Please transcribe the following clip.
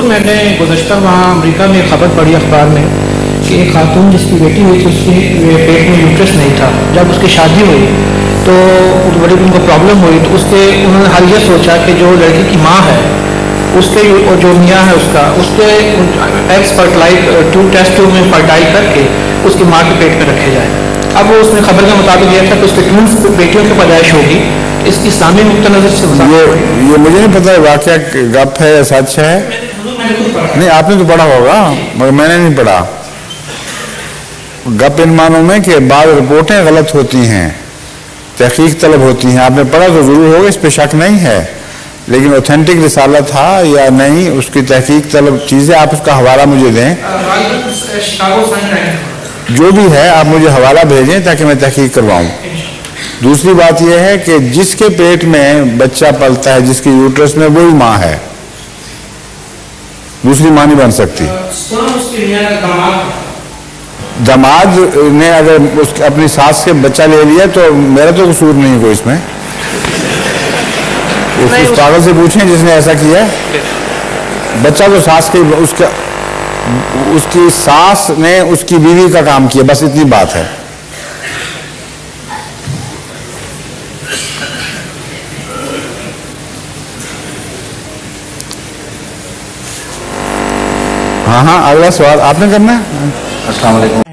میں نے گزشتہ وہاں امریکہ میں خبر پڑھی اخبار میں کہ ایک خاتون جس کی بیٹی ہوئی تھی اس کے پیٹ میں یوٹرس نہیں تھا. جب اس کی شادی ہوئی تو بڑی ان کو پرابلم ہوئی تو انہوں نے حال یہ سوچا کہ جو لڑکی کی ماں ہے اس کے جو میاں ہے اس کے ایگز ٹیوب ٹیسٹ ٹیوب میں فرٹائل کر کے اس کی ماں کے پیٹ میں رکھے جائیں. اب اس میں خبر کے مطابق یہ تھا کہ اس کے ٹوینس بیٹیوں کی پیدائش ہوگی. اس کی اسلامی نقطہ نظر سے یہ مجھے نہیں پتا واقعہ گپ ہے یا سچ ہے. نہیں آپ نے تو پڑھا ہوگا مگر میں نے نہیں پڑھا. گپ ان معنوں میں کہ بعض رپورٹیں غلط ہوتی ہیں, تحقیق طلب ہوتی ہیں. آپ نے پڑھا تو ضرور ہوگا, اس پہ شک نہیں ہے, لیکن اوتھینٹک رسالہ تھا یا نہیں اس کی تحقیق طلب چیزیں. آپ اس کا حوالہ مجھے دیں, جو بھی ہے آپ مجھے حوالہ بھیجیں تاکہ میں تحقیق کرواؤں. دوسری بات یہ ہے کہ جس کے پیٹ میں بچہ پلتا ہے, جس کی یوٹرس میں, وہی ماں ہے, دوسری ماں نہیں بن سکتی. داماد نے اگر اپنی ساس سے بچہ لے لیا تو میرا تو قصور نہیں کوئی اس میں. اس پاگل سے پوچھیں جس نے ایسا کیا. بچہ تو ساس کے اس کی ساس نے اس کی بیوی کا کام کیا, بس اتنی بات ہے. ہاں اگلا سوال آپ نے کرنا ہے. السلام علیکم.